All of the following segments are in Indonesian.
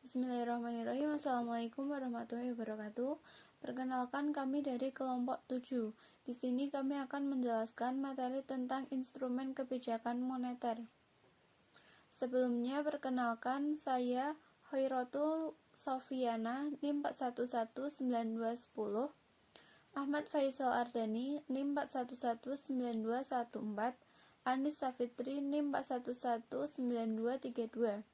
Bismillahirrahmanirrahim. Assalamualaikum warahmatullahi wabarakatuh. Perkenalkan, kami dari kelompok 7. Di sini kami akan menjelaskan materi tentang instrumen kebijakan moneter. Sebelumnya, perkenalkan, saya Hoirotul Sofiana, NIM 4119210, Ahmad Faisal Ardani, NIM 4119214, Anis Safitri, NIM 4119232.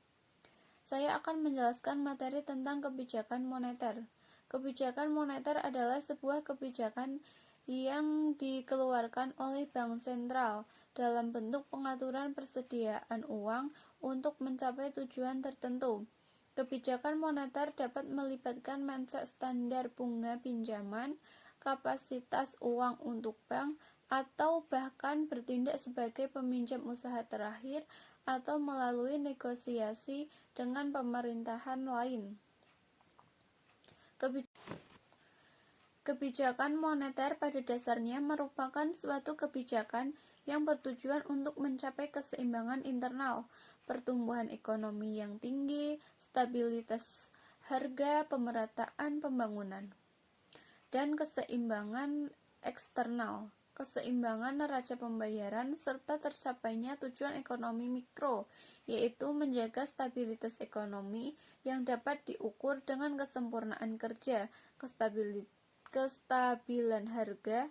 Saya akan menjelaskan materi tentang kebijakan moneter. Kebijakan moneter adalah sebuah kebijakan yang dikeluarkan oleh bank sentral dalam bentuk pengaturan persediaan uang untuk mencapai tujuan tertentu. Kebijakan moneter dapat melibatkan mindset standar bunga pinjaman, kapasitas uang untuk bank, atau bahkan bertindak sebagai peminjam usaha terakhir atau melalui negosiasi dengan pemerintahan lain. Kebijakan moneter pada dasarnya merupakan suatu kebijakan yang bertujuan untuk mencapai keseimbangan internal, pertumbuhan ekonomi yang tinggi, stabilitas harga, pemerataan pembangunan, dan keseimbangan eksternal, keseimbangan neraca pembayaran, serta tercapainya tujuan ekonomi mikro, yaitu menjaga stabilitas ekonomi yang dapat diukur dengan kesempurnaan kerja, kestabilan harga,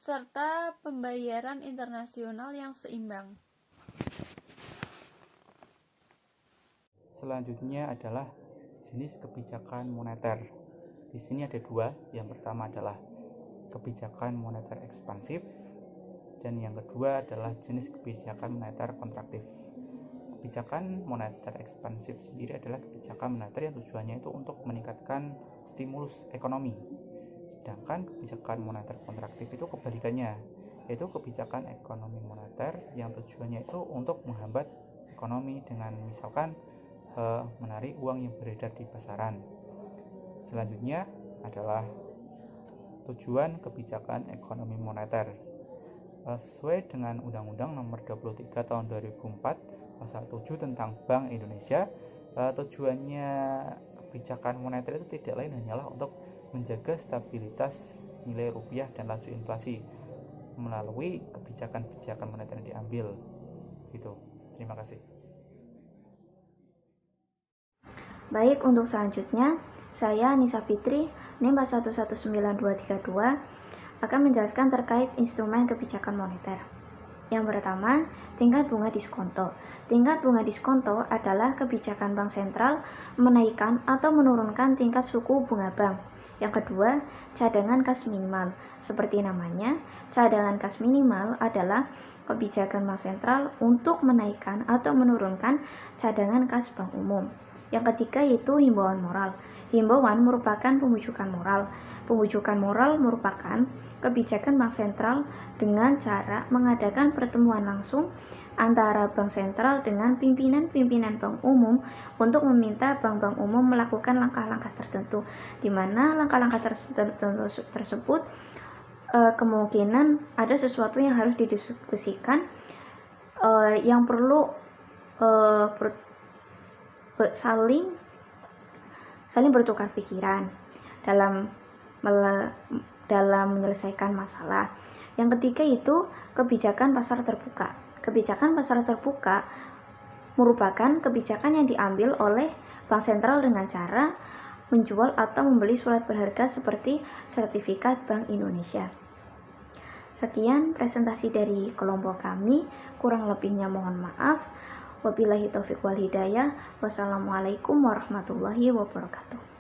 serta pembayaran internasional yang seimbang. Selanjutnya adalah jenis kebijakan moneter. Di sini ada dua. Yang pertama adalah kebijakan moneter ekspansif, dan yang kedua adalah jenis kebijakan moneter kontraktif. Kebijakan moneter ekspansif sendiri adalah kebijakan moneter yang tujuannya itu untuk meningkatkan stimulus ekonomi. Sedangkan kebijakan moneter kontraktif itu kebalikannya, yaitu kebijakan ekonomi moneter yang tujuannya itu untuk menghambat ekonomi dengan misalkan menarik uang yang beredar di pasaran. Selanjutnya adalah tujuan kebijakan ekonomi moneter. Sesuai dengan Undang-Undang Nomor 23 Tahun 2004 Pasal 7 tentang Bank Indonesia, tujuannya kebijakan moneter itu tidak lain hanyalah untuk menjaga stabilitas nilai rupiah dan laju inflasi melalui kebijakan-kebijakan moneter yang diambil. Gitu. Terima kasih. Baik, untuk selanjutnya, saya Nisa Fitri, NIM 4119232, akan menjelaskan terkait instrumen kebijakan moneter. Yang pertama, tingkat bunga diskonto. Tingkat bunga diskonto adalah kebijakan bank sentral menaikkan atau menurunkan tingkat suku bunga bank. Yang kedua, cadangan kas minimal. Seperti namanya, cadangan kas minimal adalah kebijakan bank sentral untuk menaikkan atau menurunkan cadangan kas bank umum. Yang ketiga yaitu himbauan moral. Himbauan merupakan pembujukan moral. Pembujukan moral merupakan kebijakan bank sentral dengan cara mengadakan pertemuan langsung antara bank sentral dengan pimpinan-pimpinan bank umum untuk meminta bank-bank umum melakukan langkah-langkah tertentu, di mana langkah-langkah tersebut kemungkinan ada sesuatu yang harus didiskusikan, yang perlu saling bertukar pikiran dalam menyelesaikan masalah. Yang ketiga itu kebijakan pasar terbuka. Kebijakan pasar terbuka merupakan kebijakan yang diambil oleh bank sentral dengan cara menjual atau membeli surat berharga seperti sertifikat Bank Indonesia. Sekian presentasi dari kelompok kami, kurang lebihnya mohon maaf. Wabillahi taufiq wal hidayah. Wassalamualaikum warahmatullahi wabarakatuh.